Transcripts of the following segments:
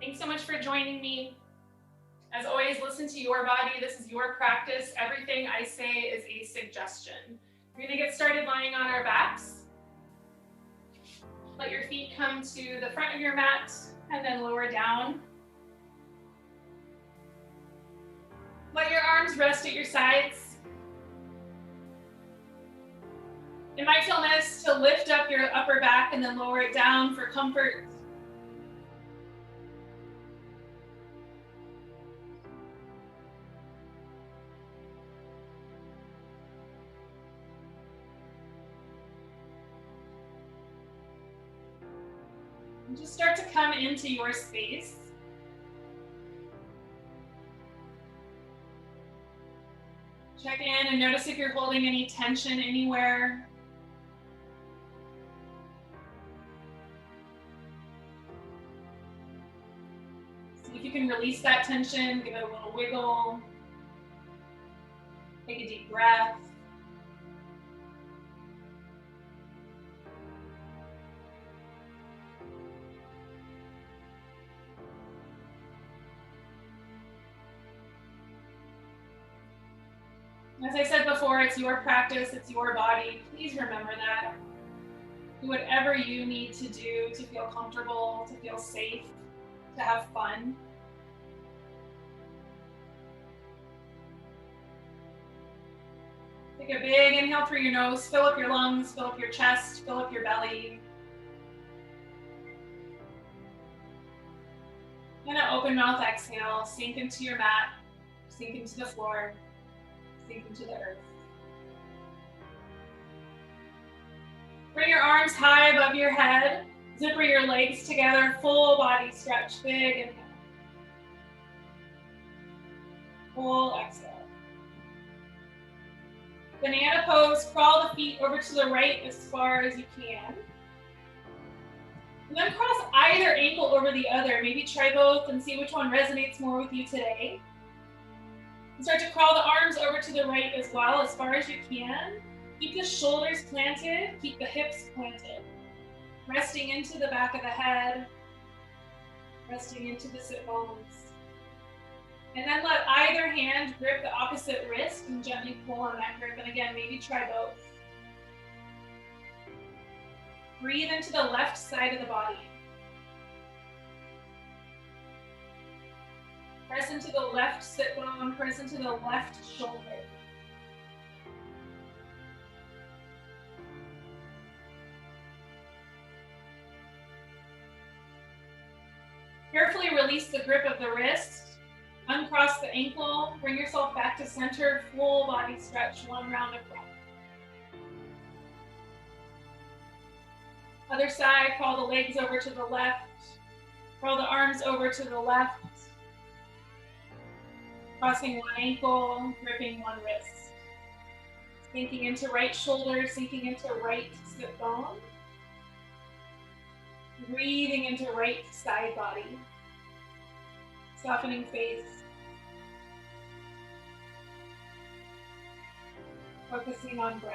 Thanks so much for joining me. As always, listen to your body. This is your practice. Everything I say is a suggestion. We're going to get started lying on our backs. Let your feet come to the front of your mat and then lower down. Let your arms rest at your sides. It might feel nice to lift up your upper back and then lower it down for comfort. And just start to come into your space. Check in and notice if you're holding any tension anywhere. See if you can release that tension, give it a little wiggle. Take a deep breath. As I said before, it's your practice, it's your body. Please remember that. Do whatever you need to do to feel comfortable, to feel safe, to have fun. Take a big inhale through your nose, fill up your lungs, fill up your chest, fill up your belly. And an open mouth exhale, sink into your mat, sink into the floor, sink into the earth. Bring your arms high above your head, zipper your legs together, full body stretch, big inhale. Full exhale. Banana pose, crawl the feet over to the right as far as you can. And then cross either ankle over the other. Maybe try both and see which one resonates more with you today. And start to crawl the arms over to the right as well, as far as you can. Keep the shoulders planted, keep the hips planted. Resting into the back of the head, resting into the sit bones. And then let either hand grip the opposite wrist and gently pull on that grip. And again, maybe try both. Breathe into the left side of the body. Press into the left sit bone, press into the left shoulder. Carefully release the grip of the wrist. Uncross the ankle, bring yourself back to center, full body stretch, one round of breath. Other side, crawl the legs over to the left, crawl the arms over to the left, crossing one ankle, gripping one wrist. Sinking into right shoulder, sinking into right sit bone. Breathing into right side body. Softening face. Focusing on breath.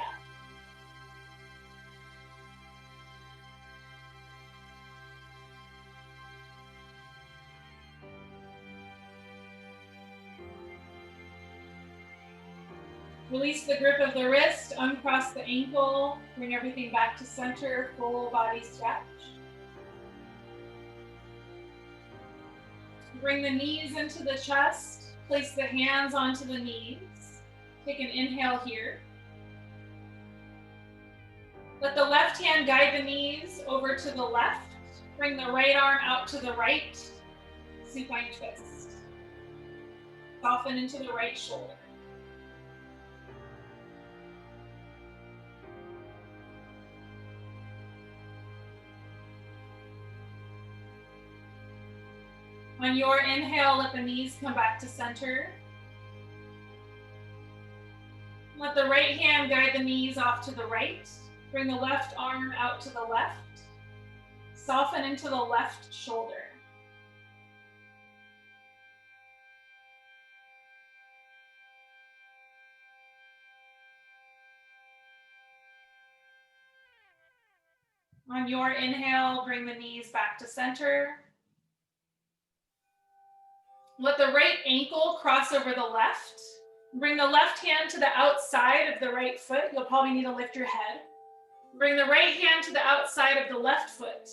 Release the grip of the wrist, uncross the ankle, bring everything back to center, full body stretch. Bring the knees into the chest, place the hands onto the knees. Take an inhale here. Let the left hand guide the knees over to the left. Bring the right arm out to the right. Supine twist. Soften into the right shoulder. On your inhale, let the knees come back to center. Let the right hand guide the knees off to the right. Bring the left arm out to the left. Soften into the left shoulder. On your inhale, bring the knees back to center. Let the right ankle cross over the left. Bring the left hand to the outside of the right foot. You'll probably need to lift your head. Bring the right hand to the outside of the left foot.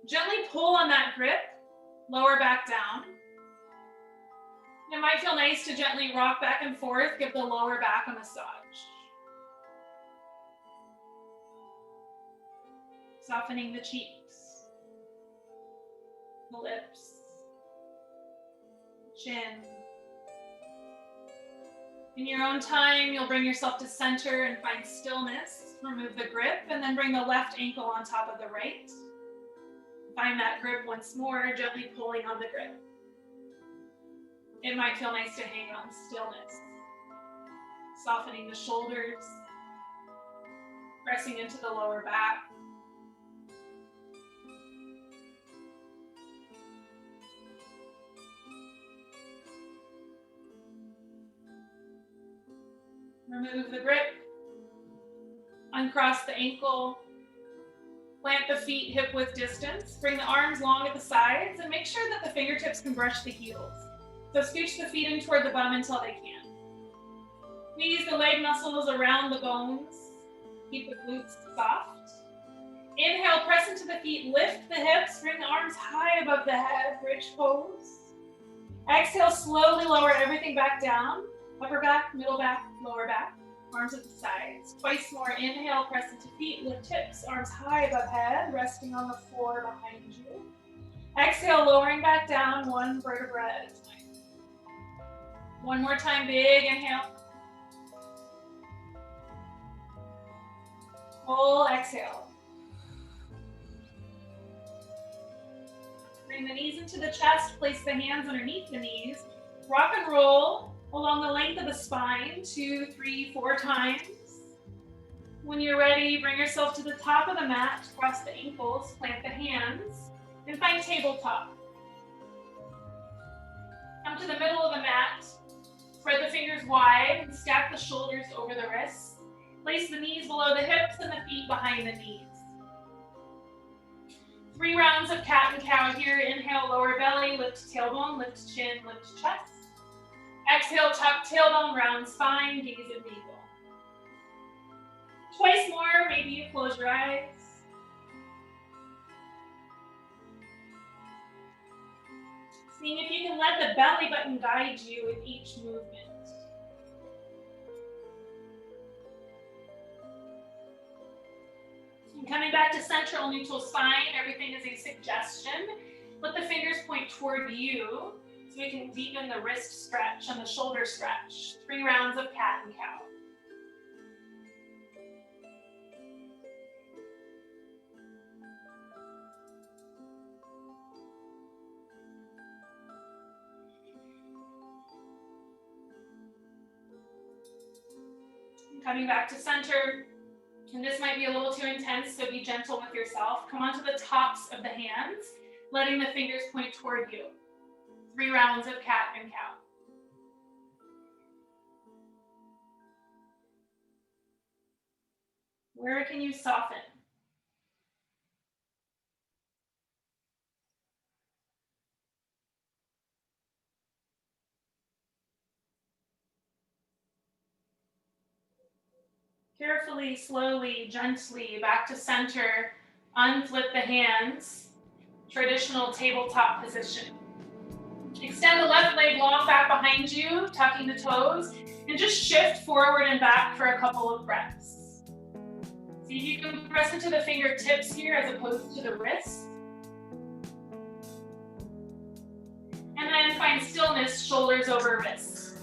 Gently pull on that grip, lower back down. It might feel nice to gently rock back and forth, give the lower back a massage. Softening the cheeks, the lips, chin. In your own time, you'll bring yourself to center and find stillness. Remove the grip and then bring the left ankle on top of the right. Find that grip once more, gently pulling on the grip. It might feel nice to hang on stillness. Softening the shoulders, pressing into the lower back. Remove the grip, uncross the ankle, plant the feet hip width distance, bring the arms long at the sides, and make sure that the fingertips can brush the heels. So scooch the feet in toward the bum until they can. Squeeze the leg muscles around the bones, keep the glutes soft. Inhale, press into the feet, lift the hips, bring the arms high above the head, bridge pose. Exhale, slowly lower everything back down. Upper back, middle back, lower back, arms at the sides. Twice more. Inhale, press into feet, lift hips, arms high above head, resting on the floor behind you. Exhale, lowering back down, one vertebra at a time. One more time, big inhale. Full exhale. Bring the knees into the chest, place the hands underneath the knees. Rock and roll along the length of the spine, 2, 3, 4 times. When you're ready, bring yourself to the top of the mat, cross the ankles, plant the hands, and find tabletop. Come to the middle of the mat, spread the fingers wide, and stack the shoulders over the wrists. Place the knees below the hips and the feet behind the knees. 3 rounds of cat and cow here. Inhale, lower belly, lift tailbone, lift chin, lift chest. Exhale, tuck tailbone, round spine, gaze at navel. Twice more, maybe you close your eyes. Seeing if you can let the belly button guide you with each movement. And coming back to central neutral spine, everything is a suggestion. Let the fingers point toward you so we can deepen the wrist stretch and the shoulder stretch. 3 rounds of cat and cow. Coming back to center, and this might be a little too intense, so be gentle with yourself. Come onto the tops of the hands, letting the fingers point toward you. 3 rounds of cat and cow. Where can you soften? Carefully, slowly, gently, back to center. Unflip the hands. Traditional tabletop position. Extend the left leg long back behind you, tucking the toes, and just shift forward and back for a couple of breaths. See if you can press into the fingertips here as opposed to the wrists. And then find stillness, shoulders over wrists.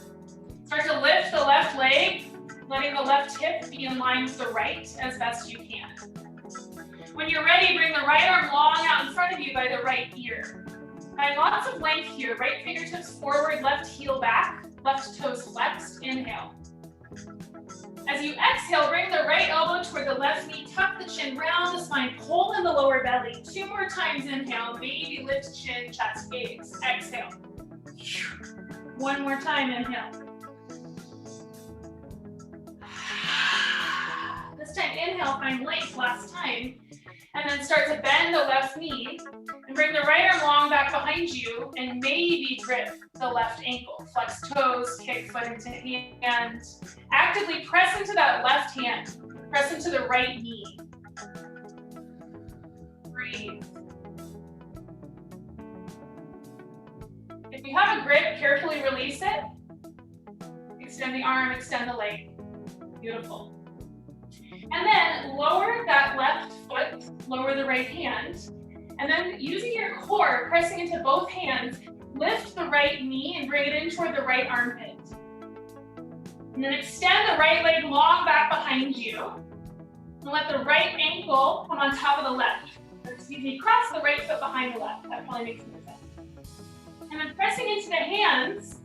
Start to lift the left leg, letting the left hip be in line with the right as best you can. When you're ready, bring the right arm long out in front of you by the right ear. Find lots of length here. Right fingertips forward, left heel back, left toes flexed. Inhale. As you exhale, bring the right elbow toward the left knee, tuck the chin, round the spine, pull in the lower belly. 2 more times, inhale, maybe lift chin, chest, gaze. Exhale. 1 more time, inhale. This time, inhale, find length last time. And then start to bend the left knee And bring the right arm long back behind you and maybe grip the left ankle. Flex toes, kick foot into hand. Actively press into that left hand. Press into the right knee. Breathe. If you have a grip, carefully release it. Extend the arm, extend the leg. Beautiful. And then lower that left foot, lower the right hand. And then using your core, pressing into both hands, lift the right knee and bring it in toward the right armpit. And then extend the right leg long back behind you. And let the right ankle come on top of the left. Excuse me, cross the right foot behind the left. That probably makes more sense. And then pressing into the hands,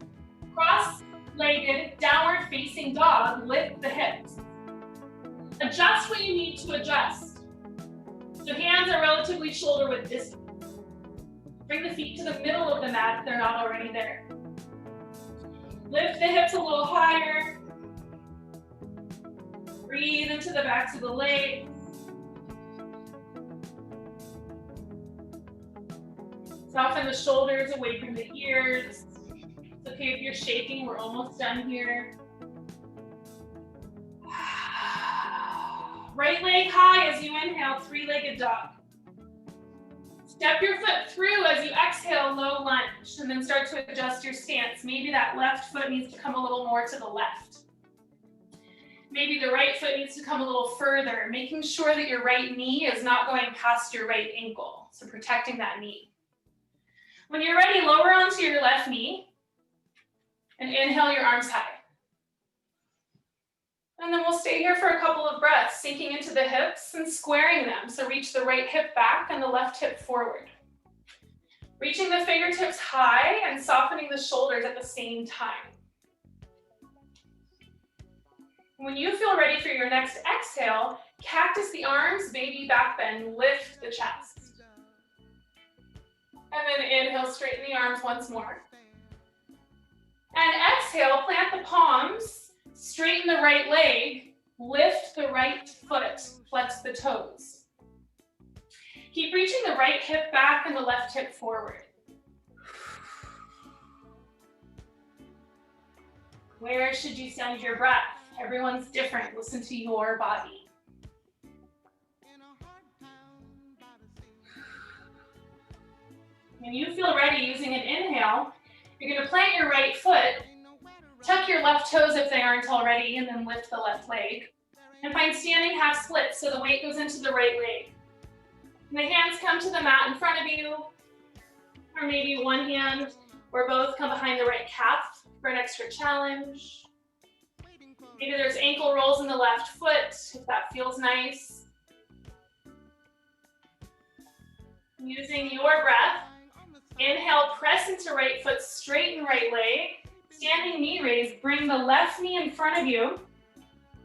cross-legged, downward facing dog, lift the hips. Adjust what you need to adjust. So hands are relatively shoulder width distance. Bring the feet to the middle of the mat if they're not already there. Lift the hips a little higher. Breathe into the backs of the legs. Soften the shoulders away from the ears. It's okay if you're shaking, we're almost done here. Right leg high as you inhale, three-legged dog. Step your foot through as you exhale, low lunge, and then start to adjust your stance. Maybe that left foot needs to come a little more to the left. Maybe the right foot needs to come a little further, making sure that your right knee is not going past your right ankle, so protecting that knee. When you're ready, lower onto your left knee and inhale your arms high. And then we'll stay here for a couple of breaths, sinking into the hips and squaring them. So reach the right hip back and the left hip forward. Reaching the fingertips high and softening the shoulders at the same time. When you feel ready for your next exhale, cactus the arms, baby back bend, lift the chest. And then inhale, straighten the arms once more. And exhale, plant the palms, straighten the right leg, lift the right foot, flex the toes. Keep reaching the right hip back and the left hip forward. Where should you send your breath? Everyone's different. Listen to your body. When you feel ready using an inhale, you're going to plant your right foot, tuck your left toes if they aren't already, and then lift the left leg. And find standing half splits so the weight goes into the right leg. And the hands come to the mat in front of you, or maybe one hand or both come behind the right calf for an extra challenge. Maybe there's ankle rolls in the left foot, if that feels nice. Using your breath, inhale, press into right foot, straighten right leg. Standing knee raise, bring the left knee in front of you,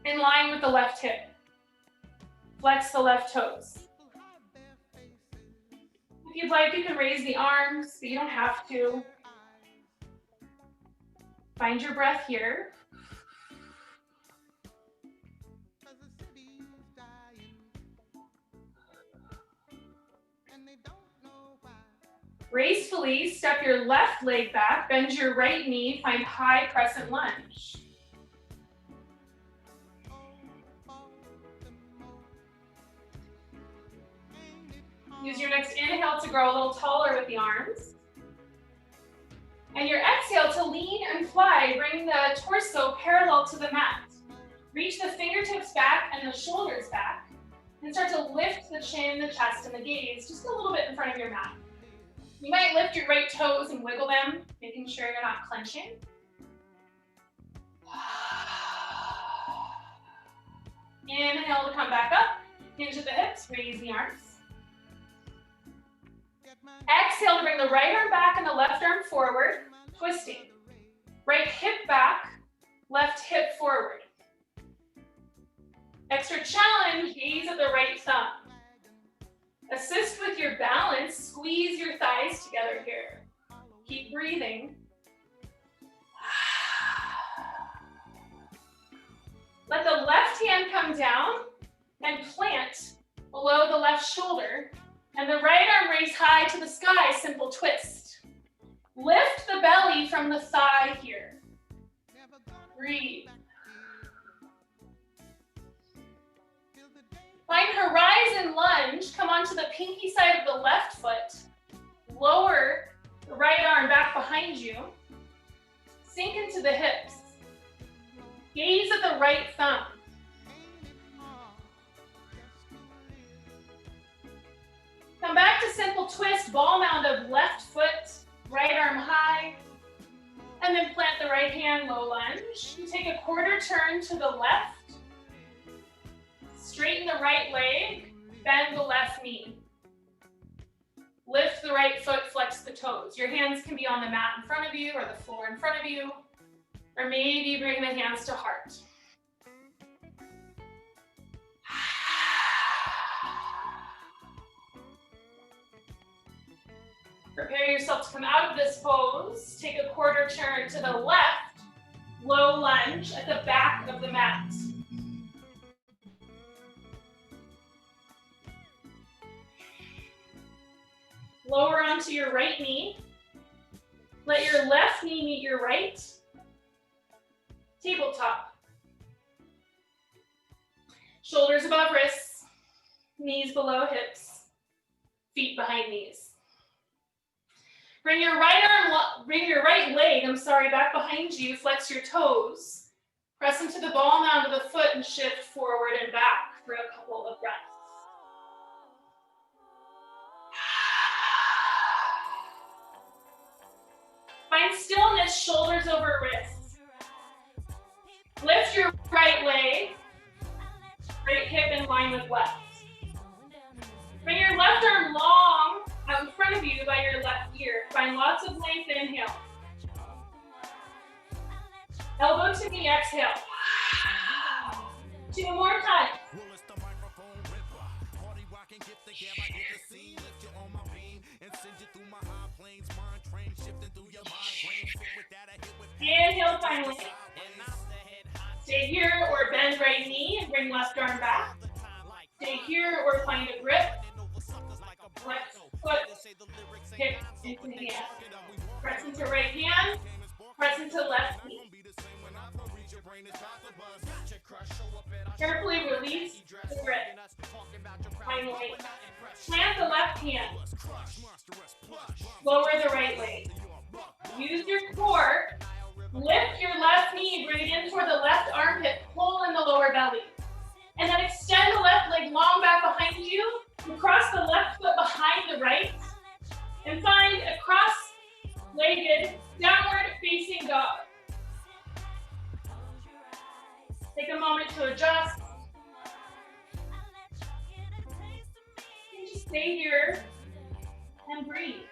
in line with the left hip. Flex the left toes. If you'd like, you can raise the arms, but you don't have to. Find your breath here. Gracefully step your left leg back, bend your right knee, find high crescent lunge. Use your next inhale to grow a little taller with the arms. And your exhale to lean and fly, bring the torso parallel to the mat. Reach the fingertips back and the shoulders back, and start to lift the chin, the chest, and the gaze just a little bit in front of your mat. You might lift your right toes and wiggle them, making sure you're not clenching. Inhale to come back up, hinge at the hips, raise the arms. Exhale to bring the right arm back and the left arm forward, twisting. Right hip back, left hip forward. Extra challenge, gaze at the right thumb. Assist with your balance, squeeze your thighs together here. Keep breathing. Let the left hand come down and plant below the left shoulder And the right arm raised high to the sky, simple twist. Lift the belly from the thigh here. Breathe. Find horizon lunge. Come onto the pinky side of the left foot. Lower the right arm back behind you. Sink into the hips. Gaze at the right thumb. Come back to simple twist, ball mound of left foot, right arm high, and then plant the right hand, low lunge. You take a quarter turn to the left, straighten the right leg, bend the left knee. Lift the right foot, flex the toes. Your hands can be on the mat in front of you or the floor in front of you, or maybe bring the hands to heart. Prepare yourself to come out of this pose. Take a quarter turn to the left, low lunge at the back of the mat. Lower onto your right knee. Let your left knee meet your right. Tabletop. Shoulders above wrists, knees below hips, feet behind knees. Bring your right leg, back behind you, flex your toes. Press into the ball mound of the foot and shift forward and back for a couple of breaths. Find stillness, shoulders over wrists. Lift your right leg, right hip in line with left. Bring your left arm long out in front of you by your left ear. Find lots of length, inhale. Elbow to knee, exhale. 2 more times. Inhale finally. Stay here or bend right knee and bring left arm back. Stay here or find a grip. Left foot, hip into hand. Press into right hand, press into left knee. Carefully release the grip. Finally, plant the left hand. Lower the right leg. Use your core. Lift your left knee, bring it in toward the left armpit, pull in the lower belly. And then extend the left leg long back behind you, and cross the left foot behind the right, and find a cross-legged downward facing dog. Take a moment to adjust. And just stay here and breathe.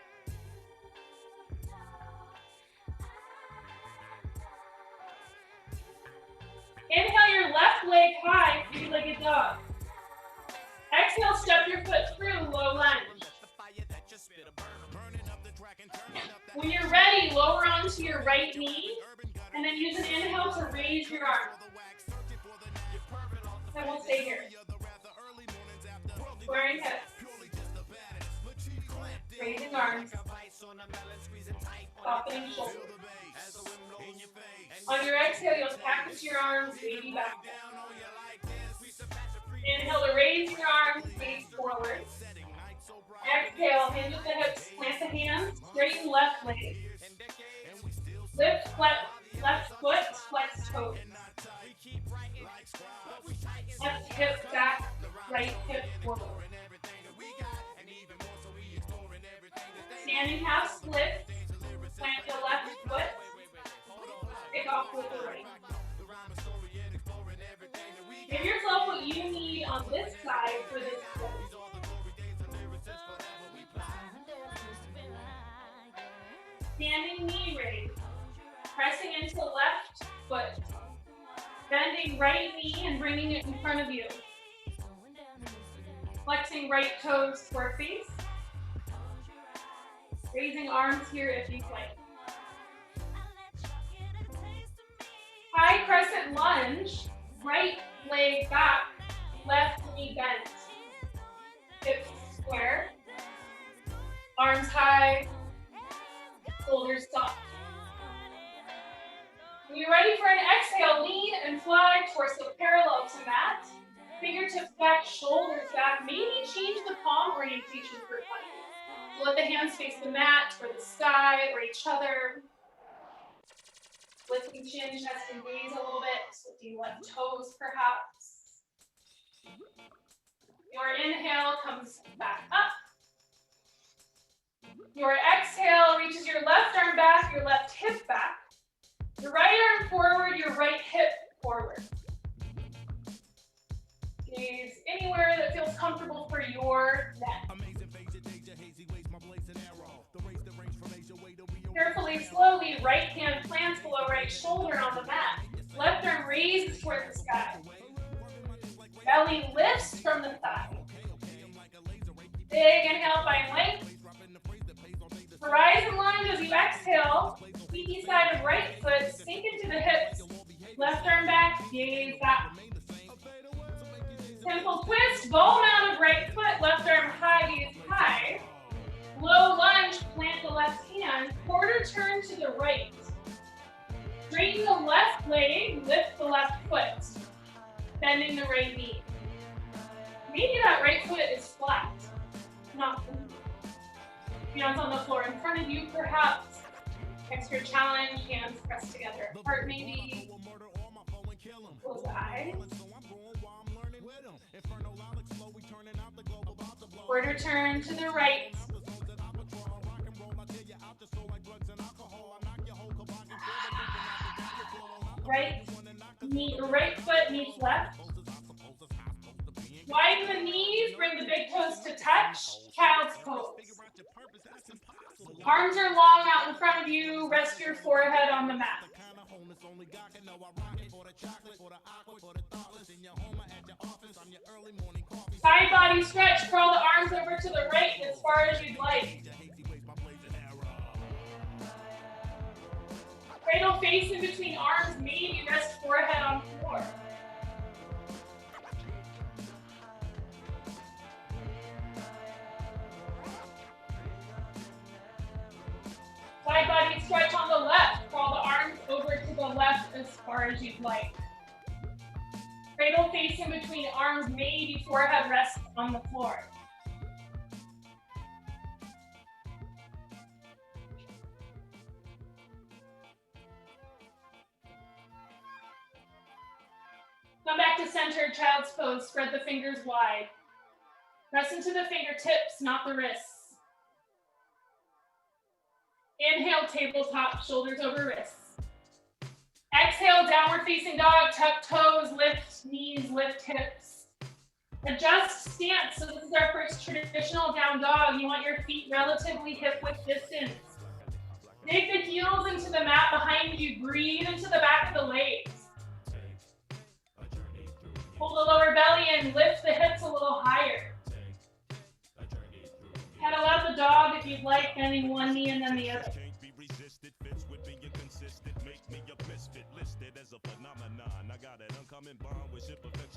Inhale your left leg high, three-legged dog. Exhale, step your foot through, low lunge. When you're ready, lower onto your right knee, and then use an inhale to raise your arm. And we'll stay here. Squaring hips. Raising arms. Softening shoulders. On your exhale, you'll cactus your arms, baby back. Inhale to raise your arms, face forward. Exhale, hinge at the hips, plant the hands, straighten left leg. Lift left foot, flex toes. Left hip back, right hip forward. Standing half split, plant the left foot. Pick off with the right. Give yourself what you need on this side for this pose. Standing knee raise. Pressing into left foot. Bending right knee and bringing it in front of you. Flexing right toes toward face. Raising arms here if you'd like. High crescent lunge, right leg back, left knee bent. Hips square. Arms high, shoulders soft. When you're ready for an exhale, lean and fly, torso parallel to mat. Fingertips back, shoulders back. Maybe change the palm orientation for fun. So let the hands face the mat or the sky or each other. Lifting chin, chest, and gaze a little bit. Lifting left toes, perhaps. Your inhale comes back up. Your exhale reaches your left arm back, your left hip back. Your right arm forward, your right hip forward. Gaze anywhere that feels comfortable for your neck. Carefully, slowly, right hand plants below right shoulder on the mat. Left arm raises toward the sky. Belly lifts from the thigh. Big inhale, find length. Horizon lunge as you exhale. Squeaky side of right foot, sink into the hips. Left arm back, gaze back. Temple twist, ball mount of right foot, left arm high, gaze high. Low lunge, plant the left hand, quarter turn to the right. Straighten the left leg, lift the left foot. Bending the right knee. Maybe that right foot is flat, not moving. Hands on the floor in front of you, perhaps. Extra challenge, hands pressed together. Heart maybe. Close the eyes. Quarter turn to the right. Right foot meets left. Widen the knees, bring the big toes to touch. Child's pose. Arms are long out in front of you. Rest your forehead on the mat. Side body stretch. Curl the arms over to the right as far as you'd like. Cradle face in between arms. Maybe rest forehead on floor. Side body stretch on the left. Crawl the arms over to the left as far as you'd like. Cradle face in between arms, maybe forehead rests on the floor. Come back to center, child's pose. Spread the fingers wide. Press into the fingertips, not the wrists. Inhale, tabletop, shoulders over wrists. Exhale, downward facing dog, tuck toes, lift knees, lift hips. Adjust stance. So this is our first traditional down dog. You want your feet relatively hip-width distance. Dig the heels into the mat behind you. Breathe into the back of the legs. Pull the lower belly in, lift the hips a little higher. Pedal out the dog if you'd like, bending one knee and then the other.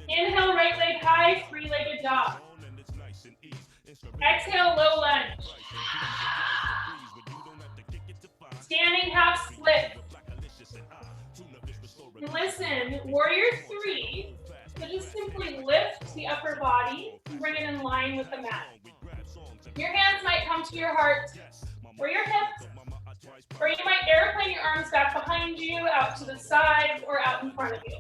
Inhale, right leg high, three-legged dog. Exhale, low lunge. Standing half split. And listen, warrior three. So just simply lift the upper body and bring it in line with the mat. Your hands might come to your heart or your hips, or you might airplane your arms back behind you, out to the side, or out in front of you.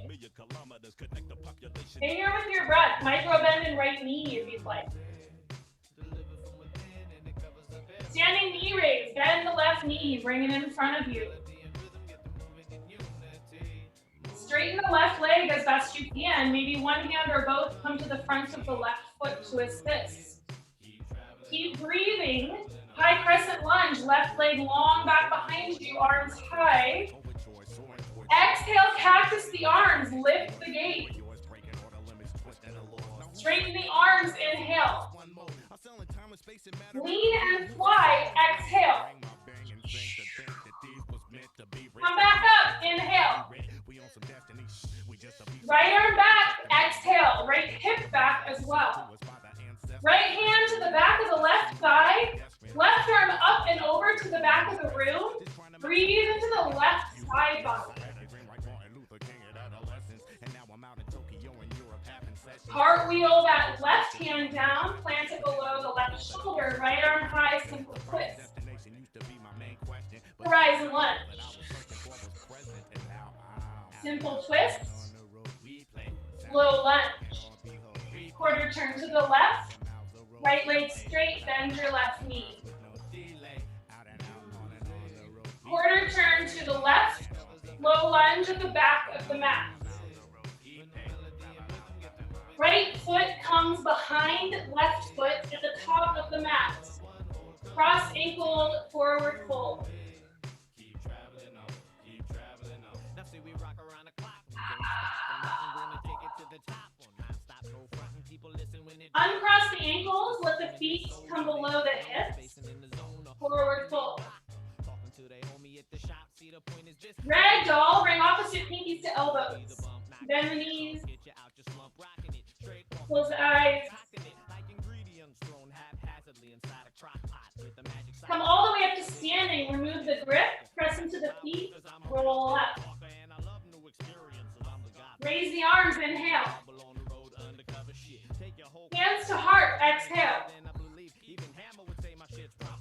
Stay here with your breath. Micro bend in right knee if you'd like. Standing knee raise. Bend the left knee. Bring it in front of you. Straighten the left leg as best you can. Maybe one hand or both come to the front of the left foot to assist. Keep breathing. High crescent lunge. Left leg long back behind you. Arms high. Exhale, cactus the arms. Lift the gaze. Straighten the arms. Inhale. Lean and fly. Exhale. Come back up. Inhale. Right arm back. Exhale. Right hip back as well. Right hand to the back of the left thigh. Left Breathe into the left side body. Cartwheel that left hand down, plant it below the left shoulder, right arm high, simple twist. Horizon lunge. Simple twist. Low lunge. Quarter turn to the left. Right leg straight, bend your left knee. Quarter turn to the left. Low lunge at the back of the mat. Right foot comes behind left foot at the top of the mat. Cross ankled forward fold. Uncross the ankles, let the feet come below the hips. Forward fold. Ragdoll, bring opposite pinkies to elbows. Bend the knees. Close the eyes. Come all the way up to standing. Remove the grip. Press into the feet. Roll up. Raise the arms. Inhale. Hands to heart. Exhale.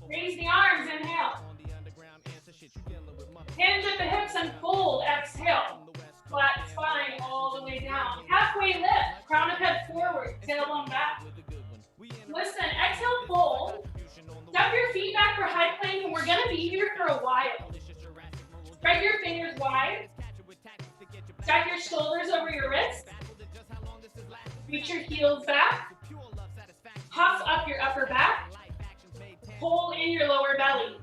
Raise the arms. Inhale. Hinge at the hips and fold. Exhale. Flat spine all the way down. Halfway lift. Crown of head forward. Tailbone back. Listen. Exhale. Fold. Step your feet back for high plank, and we're going to be here for a while. Spread your fingers wide. Stack your shoulders over your wrists. Reach your heels back. Puff up your upper back. Pull in your lower belly.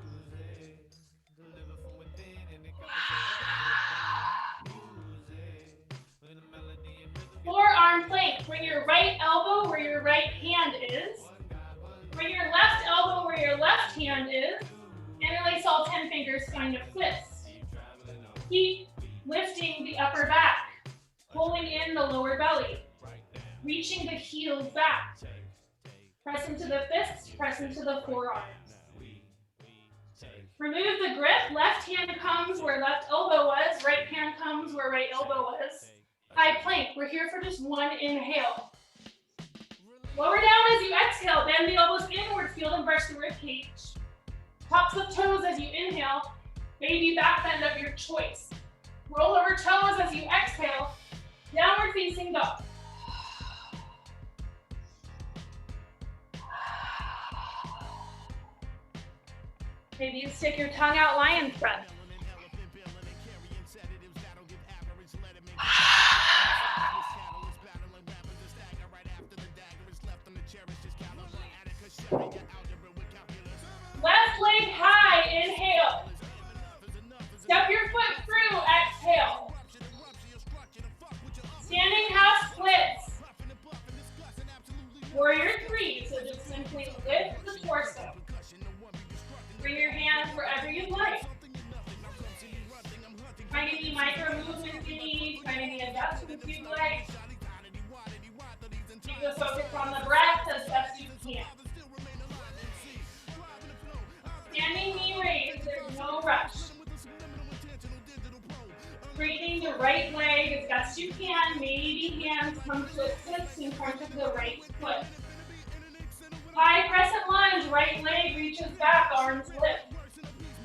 Forearm plank. Bring your right elbow where your right hand is. Bring your left elbow where your left hand is. Interlace all 10 fingers, find a twist. Keep lifting the upper back. Pulling in the lower belly. Reaching the heels back. Press into the fists, press into the forearms. Remove the grip. Left hand comes where left elbow was. Right hand comes where right elbow was. High plank. We're here for just one inhale. Lower down as you exhale. Bend the elbows inward. Feel them brush the rib cage. Tops of toes as you inhale. Baby back bend of your choice. Roll over toes as you exhale. Downward facing dog. Maybe you stick your tongue out, lion's breath. Left leg high, inhale. Step your foot through, exhale. Standing half splits. Warrior 3, so just simply lift the torso. Bring your hands wherever you'd like. Find any micro movements you need, find any adjustments you'd like. Keep the focus on the breath as best you can. Standing knee raise, there's no rush. Straightening the right leg as best you can. Maybe hands come to assist in front of the right foot. High crescent lunge, right leg reaches back, arms lift.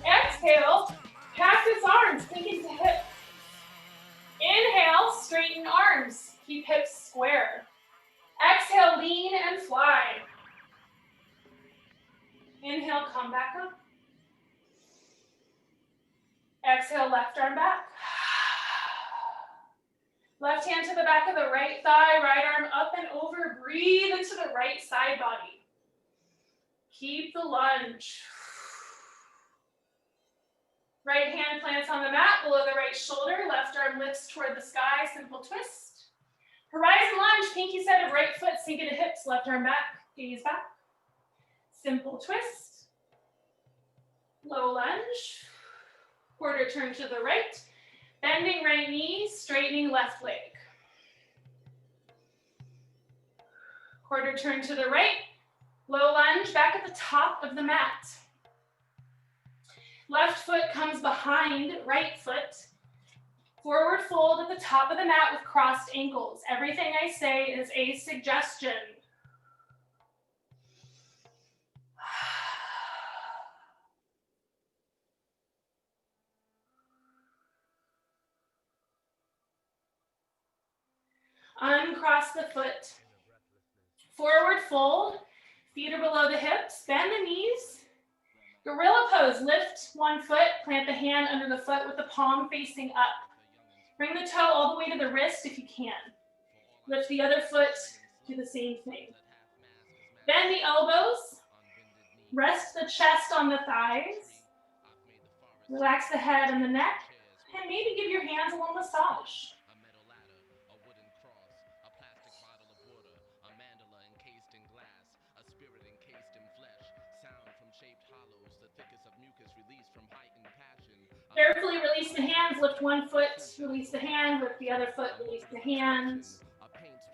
Exhale, cactus arms, sink into hips. Inhale, straighten arms, keep hips square. Exhale, lean and fly. Inhale, come back up. Exhale, left arm back. Left hand to the back of the right thigh, right arm up and over. Breathe into the right side body. Keep the lunge. Right hand plants on the mat below the right shoulder. Left arm lifts toward the sky. Simple twist. Horizon lunge. Pinky side of right foot. Sink into hips. Left arm back. Gaze back. Simple twist. Low lunge. Quarter turn to the right. Bending right knee. Straightening left leg. Quarter turn to the right. Low lunge back at the top of the mat. Left foot comes behind right foot. Forward fold at the top of the mat with crossed ankles. Everything I say is a suggestion. Uncross the foot. Forward fold. Feet are below the hips. Bend the knees. Gorilla pose. Lift one foot. Plant the hand under the foot with the palm facing up. Bring the toe all the way to the wrist if you can. Lift the other foot. Do the same thing. Bend the elbows. Rest the chest on the thighs. Relax the head and the neck. And maybe give your hands a little massage. Carefully release the hands, lift one foot, release the hand, lift the other foot, release the hand.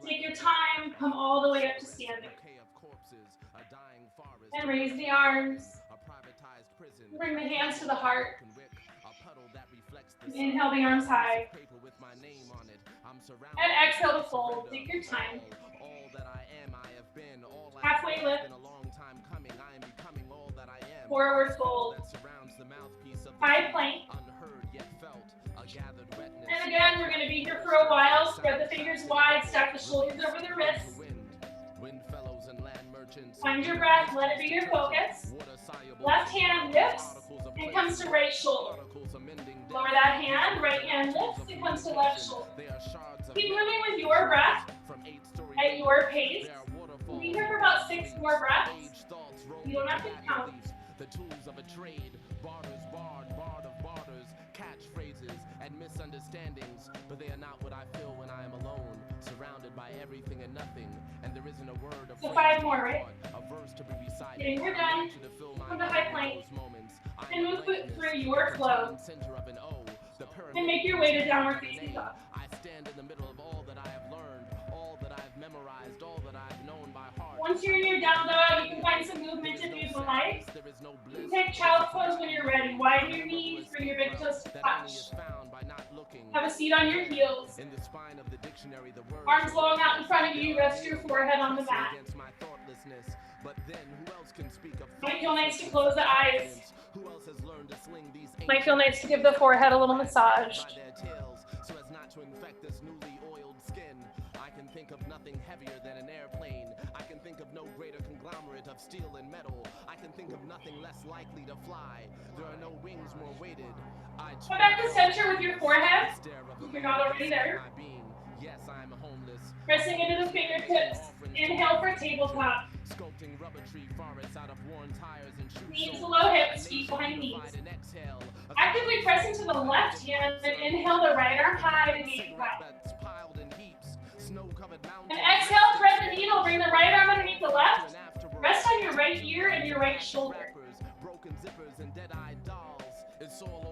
Take your time, come all the way up to standing. And raise the arms. Bring the hands to the heart. Inhale the arms high. And exhale to fold. Take your time. Halfway lift. Forward fold. High plank. And again, we're going to be here for a while. Spread the fingers wide, stack the shoulders over the wrists. Find your breath, let it be your focus. Left hand lifts and comes to right shoulder. Lower that hand, right hand lifts and comes to left shoulder. Keep moving with your breath at your pace. We'll be here for about 6 more breaths. You don't have to count. The tools of a trade, barters barred, barred of barters, catchphrases and misunderstandings, but they are not what I feel when I am alone, surrounded by everything and nothing, and there isn't a word of so 5 more, right? A verse to be recited. Okay, we're done. Come to high plank and move through your flow. And make your way to downward facing dog. I stand in the middle of all that I have learned, all that I've memorized, all that I've known by heart. Once you're in your down dog, you can find some movement if you'd like. You can take child's pose when you're ready. Widen your knees, bring your big toes to touch. Have a seat on your heels. Arms long out in front of you, rest your forehead on the mat. Might feel nice to close the eyes. Might feel nice to give the forehead a little massage. I can think of nothing heavier than an airplane. I can think of no greater conglomerate of steel and metal. I can think of nothing less likely to fly. There are no wings more weighted. Come back to center with your forehead, if you're not already there. Yes, I'm homeless. Pressing into the fingertips. Inhale for tabletop. Sculpting rubber tree forests out of worn tires and shoes. Knees below hips, feet behind knees. Actively press into the left hand and inhale the right arm high to gain breath. And exhale, thread the needle, bring the right arm underneath the left. Rest on your right ear and your right shoulder.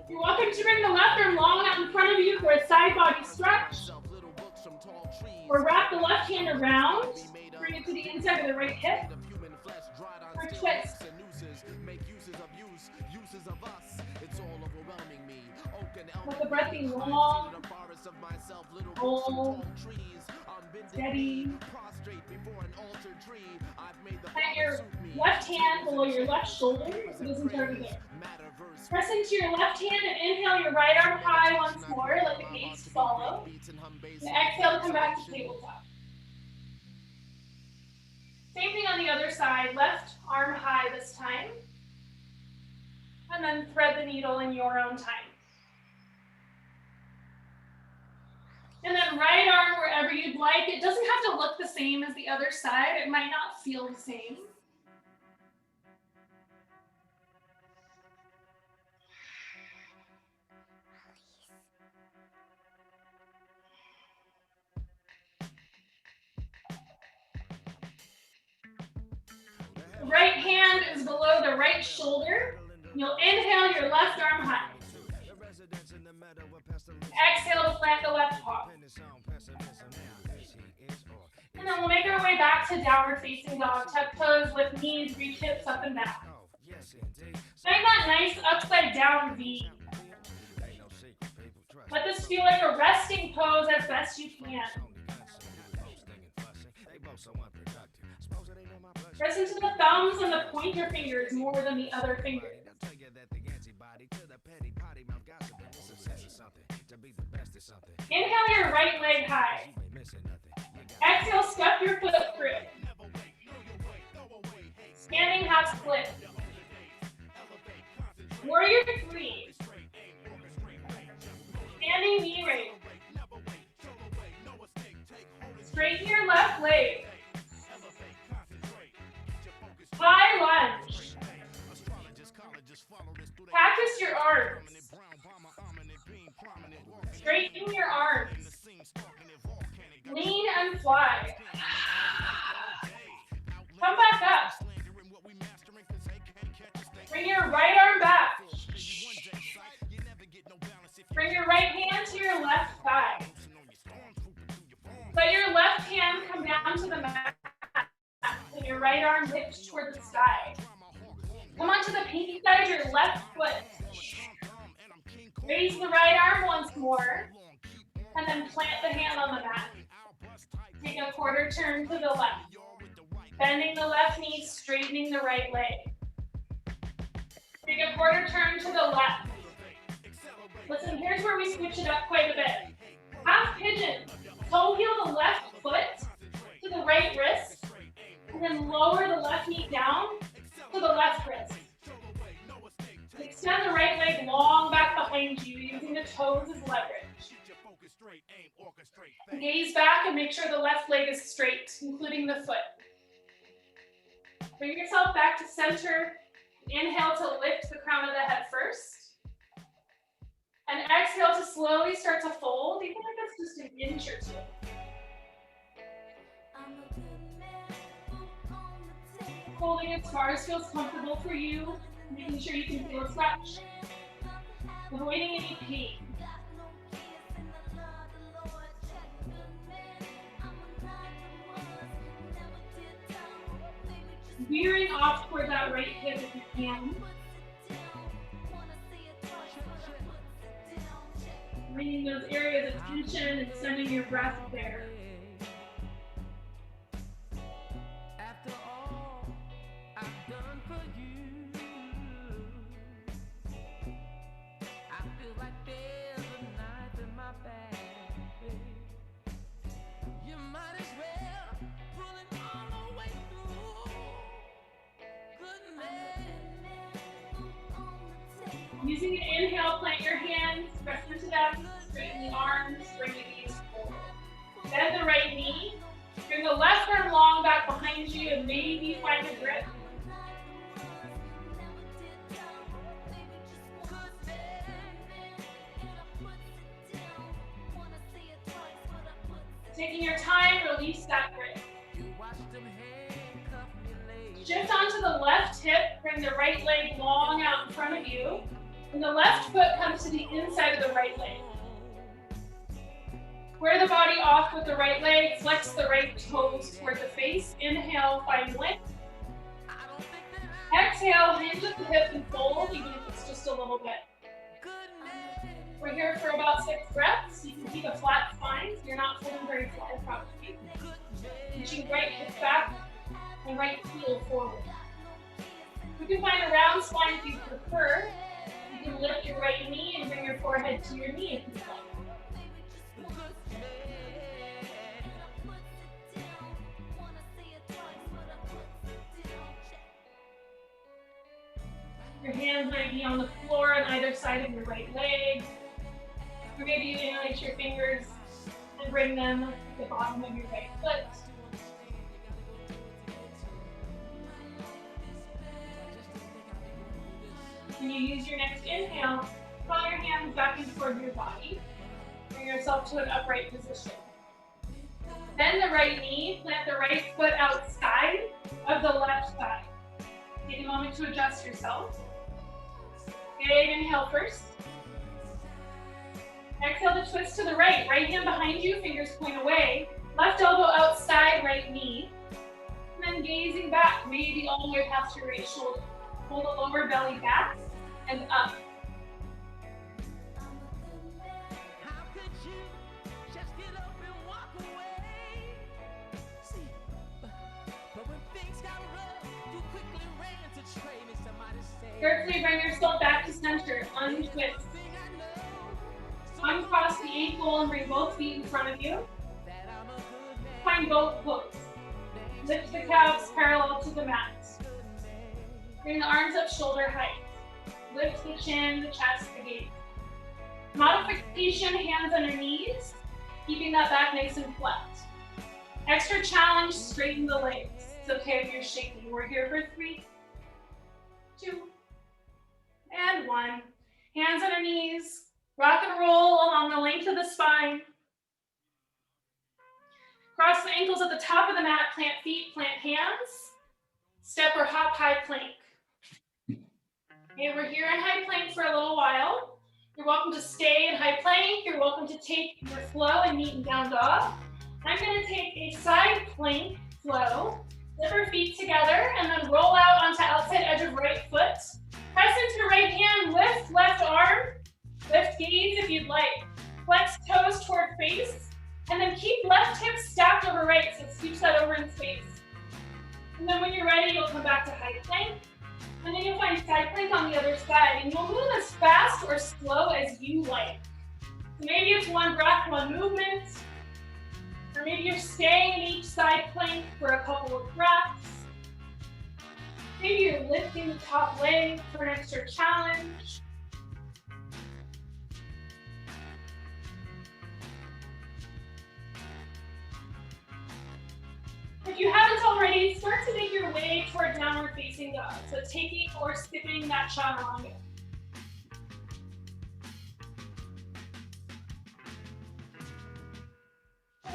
You're welcome to bring the left arm long out in front of you for a side body stretch. Or wrap the left hand around, bring it to the inside of the right hip. Or twist. Let the breath be long, full, steady. Plant your left hand below your left shoulder, so it isn't already there. Press into your left hand and inhale your right arm high once more, let the gaze follow. And exhale, come back to tabletop. Same thing on the other side, left arm high this time. And then thread the needle in your own time. And then right arm wherever you'd like. It doesn't have to look the same as the other side. It might not feel the same. The right hand is below the right shoulder. You'll inhale your left arm high. Exhale to plant the left paw. And then we'll make our way back to downward facing dog. Tuck toes, lift knees, reach hips up and down. Find that nice upside down V. Let this feel like a resting pose as best you can. Press into the thumbs and the pointer fingers more than the other fingers. Inhale your right leg high. Exhale, step your foot through. Standing half split. Warrior 3. Standing knee raise. Straighten your left leg. High lunge. Cactus your arms. Straighten your arms. Lean and fly. Come back up. Bring your right arm back. Bring your right hand to your left thigh. Let your left hand come down to the mat and your right arm hips toward the sky. Come onto the pinky side of your left foot. Raise the right arm once more and then plant the hand on the mat. Take a quarter turn to the left. Bending the left knee, straightening the right leg. Take a quarter turn to the left. Listen, here's where we switch it up quite a bit. Half pigeon. Toe heel the left foot to the right wrist, and then lower the left knee down to the left wrist. Extend the right leg long back behind you, using the toes as leverage. Gaze back and make sure the left leg is straight, including the foot. Bring yourself back to center. Inhale to lift the crown of the head first. And exhale to slowly start to fold, even if it's just an inch or two. Folding as far as feels comfortable for you, making sure you can feel a stretch. Avoiding any pain. Veering off toward that right hip if you can. Bringing those areas of tension and sending your breath there. After all I've done for you, I feel like there's a knife in my back. You might as well pull it all the way through. Using an inhale, plant your hands, press into them, straighten the arms, bring the knees forward. Bend the right knee, bring the left arm long back behind you and maybe find a grip. Taking your time, release that grip. Shift onto the left hip, bring the right leg long out in front of you. And the left foot comes to the inside of the right leg. Square the body off with the right leg, flex the right toes toward the face. Inhale, find length. Exhale, hinge at the hip and fold, even if it's just a little bit. We're here for about 6 breaths. You can keep a flat spine, so you're not folding very far, probably. Reaching right hip back and right heel forward. You can find a round spine if you prefer. You can lift your right knee and bring your forehead to your knee if you like. Your hands might be on the floor on either side of your right leg. Or maybe you interlace your fingers and bring them to the bottom of your right foot. When you use your next inhale, draw your hands back and toward your body. Bring yourself to an upright position. Bend the right knee, plant the right foot outside of the left thigh. Take a moment to adjust yourself. Big inhale first. Exhale to twist to the right. Right hand behind you, fingers point away. Left elbow outside, right knee. And then gazing back, maybe all the way past your right shoulder. Pull the lower belly back and up. How could you just get up and walk away? See, but when things got rough, you quickly ran to trade me. Somebody say, Carefully bring yourself back to center. Untwist. Uncross the ankle and bring both feet in front of you. Find both hooks. Lift the calves parallel to the mat. Bring the arms up shoulder height. Lift the chin, the chest, the gaze. Modification, hands under knees, keeping that back nice and flat. Extra challenge, straighten the legs. It's okay if you're shaking. We're here for 3, 2, and 1. Hands under knees. Rock and roll along the length of the spine. Cross the ankles at the top of the mat, plant feet, plant hands. Step or hop high plank. Okay, we're here in high plank for a little while. You're welcome to stay in high plank. You're welcome to take your flow and meet in down dog. I'm gonna take a side plank flow, flip our feet together, and then roll out onto outside edge of right foot. Press into right hand, lift left arm, lift gaze if you'd like. Flex toes toward face, and then keep left hip stacked over right, so scooch that over in space. And then when you're ready, you'll come back to high plank, and then you'll find side plank on the other side, and you'll move as fast or slow as you like. So maybe it's one breath, one movement, or maybe you're staying in each side plank for a couple of breaths. Maybe you're lifting the top leg for an extra challenge. If you haven't already, start to make your way toward downward facing dog. So taking or skipping that chaturanga.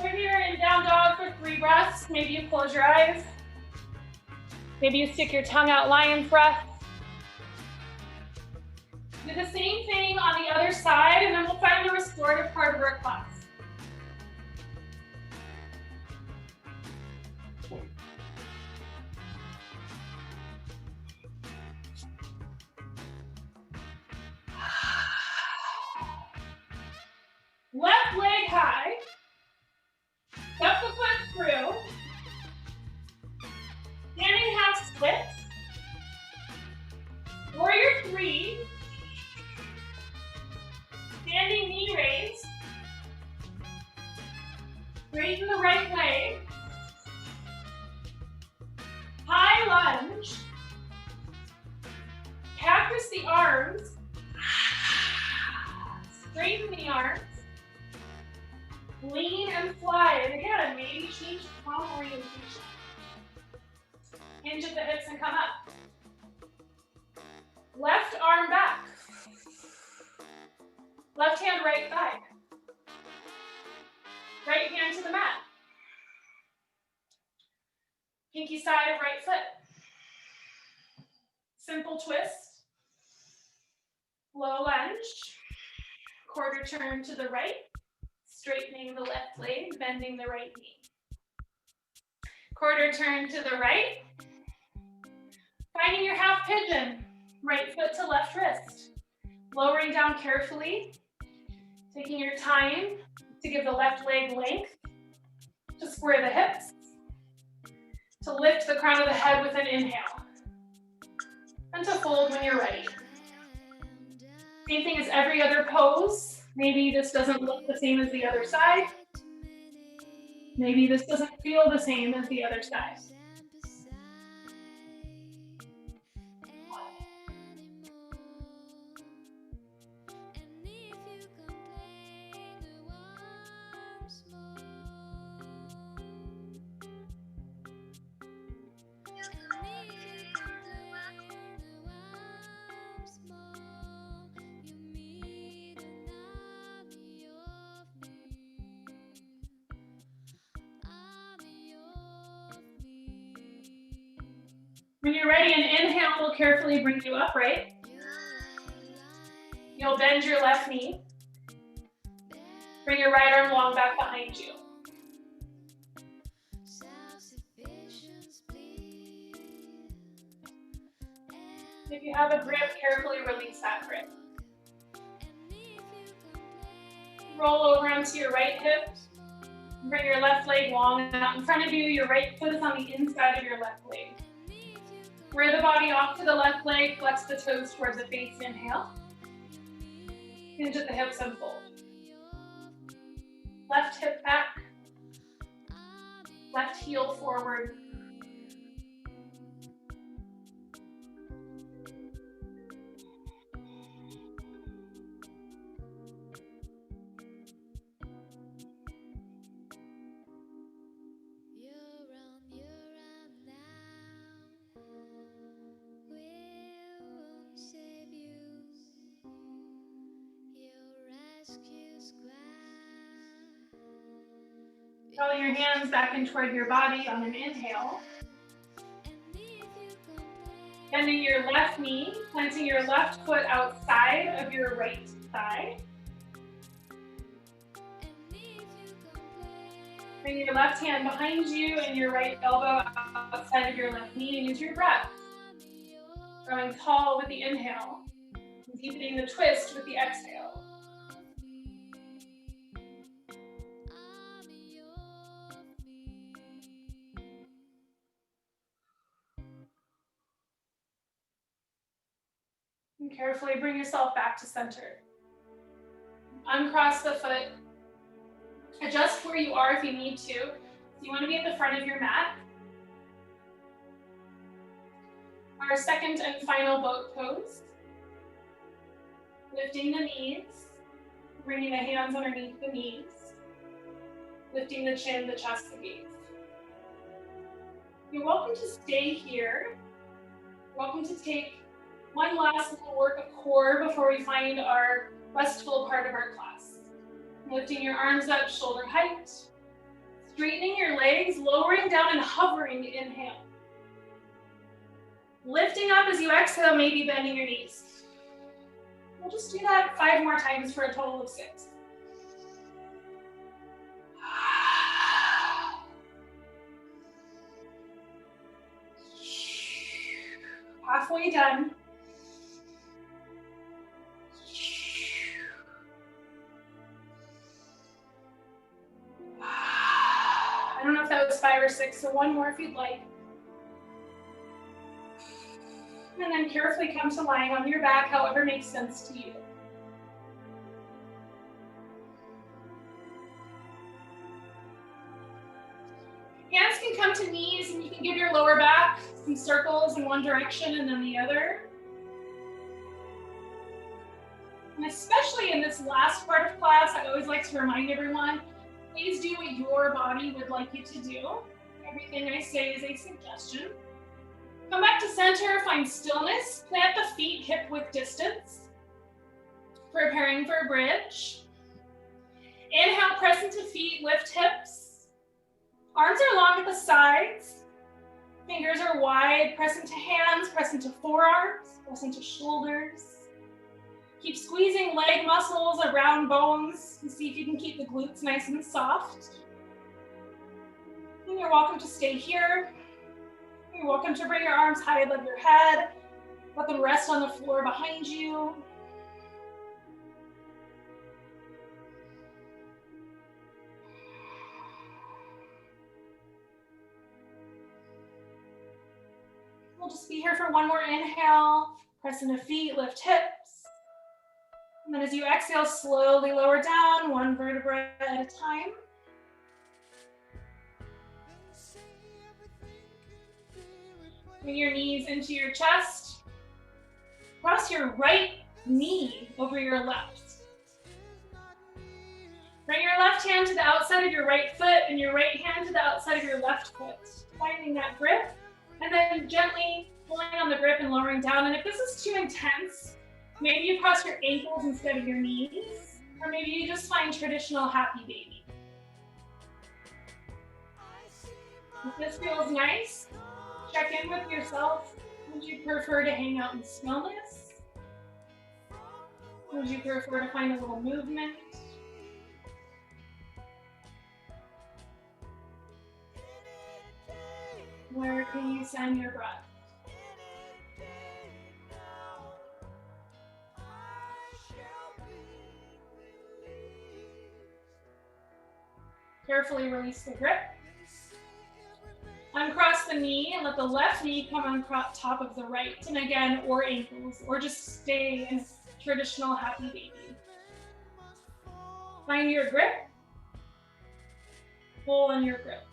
We're here in down dog for 3 breaths. Maybe you close your eyes. Maybe you stick your tongue out, lion's breath. Do the same thing on the other side, and then we'll find the restorative part of our class. Left leg high. Step the foot through. Standing half splits. Warrior 3. Standing knee raise. Straighten the right leg. High lunge. Cactus the arms. Straighten the arms. Lean and fly. And again, maybe change palm orientation. Hinge at the hips and come up. Left arm back. Left hand, right thigh. Right hand to the mat. Pinky side of right foot. Simple twist. Low lunge. Quarter turn to the right. Straightening the left leg, bending the right knee. Quarter turn to the right. Finding your half pigeon. Right foot to left wrist. Lowering down carefully. Taking your time to give the left leg length. To square the hips. To lift the crown of the head with an inhale. And to fold when you're ready. Same thing as every other pose. Maybe this doesn't look the same as the other side. Maybe this doesn't feel the same as the other side. When you're ready, an inhale will carefully bring you upright. You'll bend your left knee. Bring your right arm long back behind you. If you have a grip, carefully release that grip. Roll over onto your right hip. Bring your left leg long out in front of you. Your right foot is on the inside of your left leg. Rear the body off to the left leg. Flex the toes towards the face. Inhale. Hinge at the hips and fold. Left hip back. Left heel forward. Draw your hands back in toward your body on an inhale. Bending your left knee, planting your left foot outside of your right thigh. Bring your left hand behind you and your right elbow outside of your left knee and use your breath. Growing tall with the inhale, and deepening the twist with the exhale. And carefully bring yourself back to center. Uncross the foot. Adjust where you are if you need to. So you want to be at the front of your mat. Our second and final boat pose. Lifting the knees, bringing the hands underneath the knees. Lifting the chin, the chest, the gaze. You're welcome to stay here. Welcome to take one last little work of core before we find our restful part of our class. Lifting your arms up, shoulder height. Straightening your legs, lowering down and hovering, inhale. Lifting up as you exhale, maybe bending your knees. We'll just do that 5 more times for a total of 6. Halfway done. I don't know if that was 5 or 6, so 1 more if you'd like. And then carefully come to lying on your back, however makes sense to you. Hands can come to knees, and you can give your lower back some circles in one direction and then the other. And especially in this last part of class, I always like to remind everyone, please do what your body would like you to do. Everything I say is a suggestion. Come back to center, find stillness, plant the feet hip width distance. Preparing for a bridge. Inhale, press into feet, lift hips. Arms are long at the sides. Fingers are wide, press into hands, press into forearms, press into shoulders. Keep squeezing leg muscles around bones and see if you can keep the glutes nice and soft. And you're welcome to stay here. You're welcome to bring your arms high above your head. Let them rest on the floor behind you. We'll just be here for 1 more inhale. Press into feet, lift hips. And then as you exhale, slowly lower down, 1 vertebra at a time. Bring your knees into your chest. Cross your right knee over your left. Bring your left hand to the outside of your right foot and your right hand to the outside of your left foot. Finding that grip, and then gently pulling on the grip and lowering down. And if this is too intense, maybe you cross your ankles instead of your knees, or maybe you just find traditional happy baby. If this feels nice, check in with yourself. Would you prefer to hang out in stillness? Would you prefer to find a little movement? Where can you send your breath? Carefully release the grip. Uncross the knee and let the left knee come on top of the right. And again, or ankles, or just stay in traditional happy baby. Find your grip. Pull on your grip.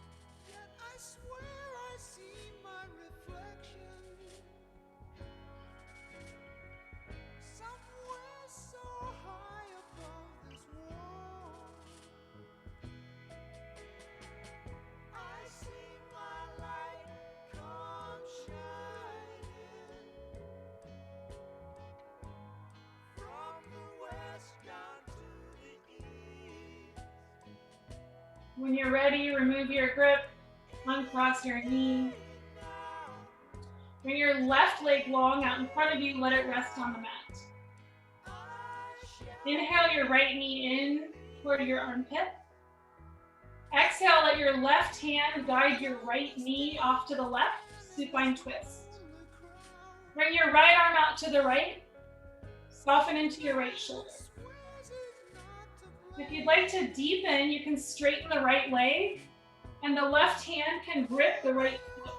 When you're ready, remove your grip, uncross your knee. Bring your left leg long out in front of you, let it rest on the mat. Inhale your right knee in toward your armpit. Exhale, let your left hand guide your right knee off to the left, supine twist. Bring your right arm out to the right, soften into your right shoulder. If you'd like to deepen, you can straighten the right leg, and the left hand can grip the right foot.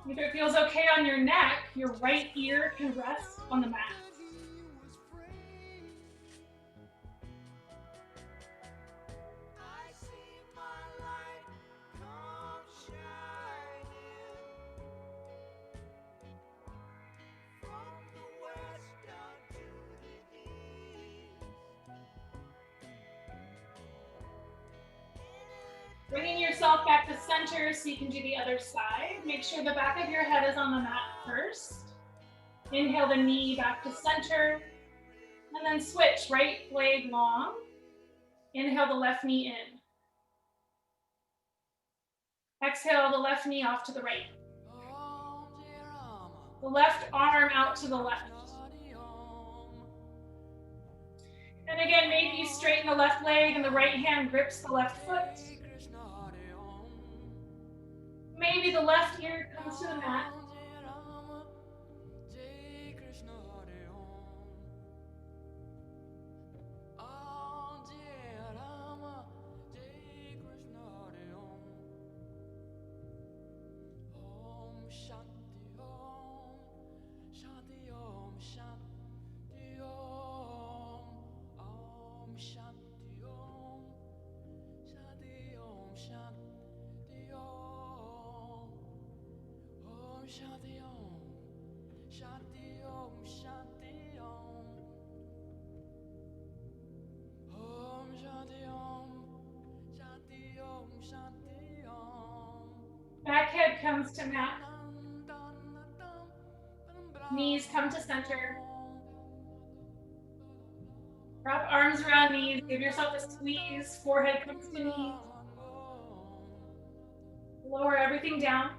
If it feels okay on your neck, your right ear can rest on the mat. Bringing yourself back to center so you can do the other side. Make sure the back of your head is on the mat first. Inhale the knee back to center. And then switch, right leg long. Inhale the left knee in. Exhale the left knee off to the right. The left arm out to the left. And again, maybe you straighten the left leg and the right hand grips the left foot. Maybe the left ear comes to the mat. Back head comes to mat. Knees come to center. Wrap arms around knees. Give yourself a squeeze. Forehead comes to knees. Lower everything down.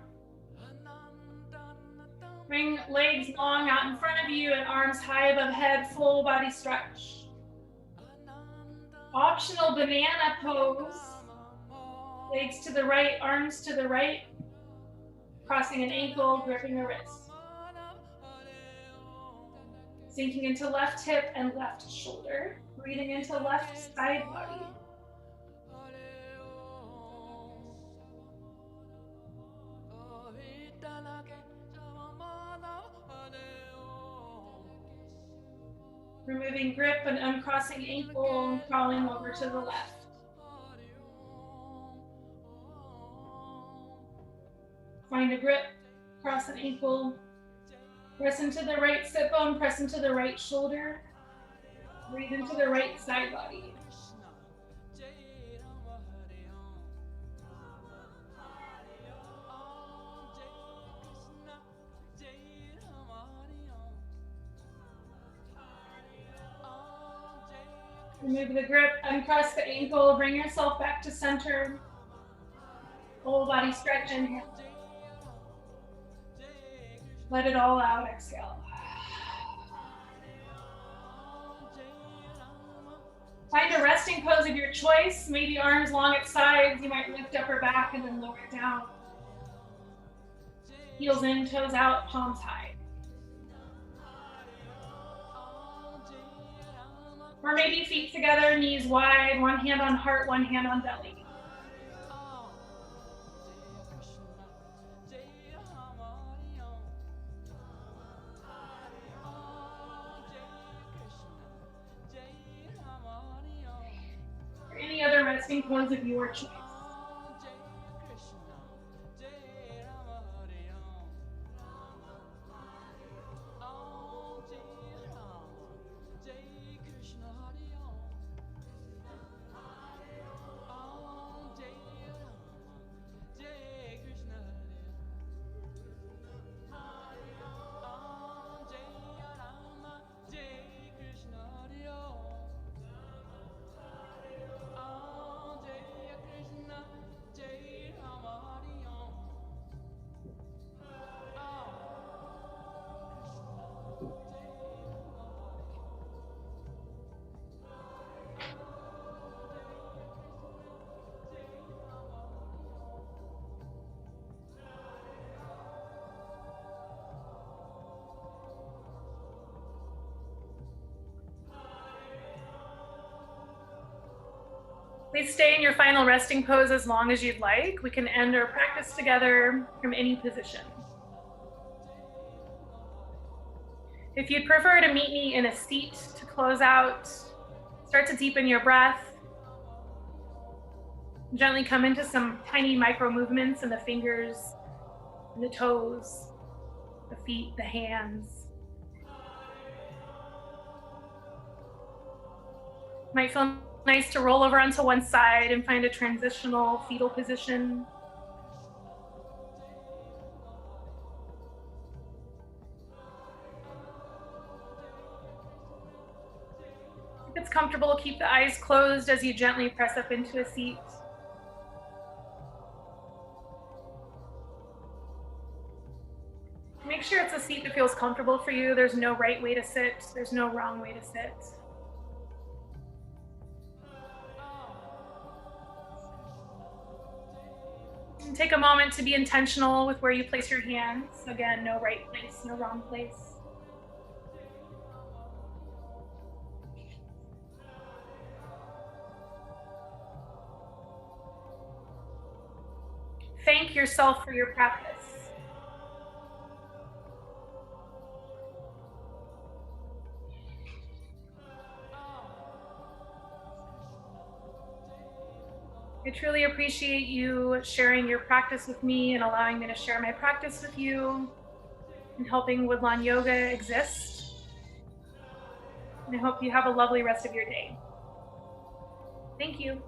Bring legs long out in front of you and arms high above head. Full body stretch. Optional banana pose. Legs to the right, arms to the right. Crossing an ankle, gripping a wrist. Sinking into left hip and left shoulder. Breathing into left side body. Removing grip and uncrossing ankle and crawling over to the left. Find a grip, cross an ankle, press into the right sit bone, press into the right shoulder, breathe into the right side body. Remove the grip, uncross the ankle, bring yourself back to center. Whole body stretch, inhale. Let it all out, exhale. Find a resting pose of your choice, maybe arms long at sides. You might lift upper back and then lower it down. Heels in, toes out, palms high. Or maybe feet together, knees wide, one hand on heart, one hand on belly. Or any other resting pose of your choice. Please stay in your final resting pose as long as you'd like. We can end our practice together from any position. If you'd prefer to meet me in a seat to close out, start to deepen your breath. Gently come into some tiny micro movements in the fingers, and the toes, the feet, the hands. Might feel nice to roll over onto one side and find a transitional fetal position. If it's comfortable, keep the eyes closed as you gently press up into a seat. Make sure it's a seat that feels comfortable for you. There's no right way to sit. There's no wrong way to sit. And take a moment to be intentional with where you place your hands. Again, no right place, no wrong place. Thank yourself for your practice. I truly appreciate you sharing your practice with me and allowing me to share my practice with you and helping Woodlawn Yoga exist. And I hope you have a lovely rest of your day. Thank you.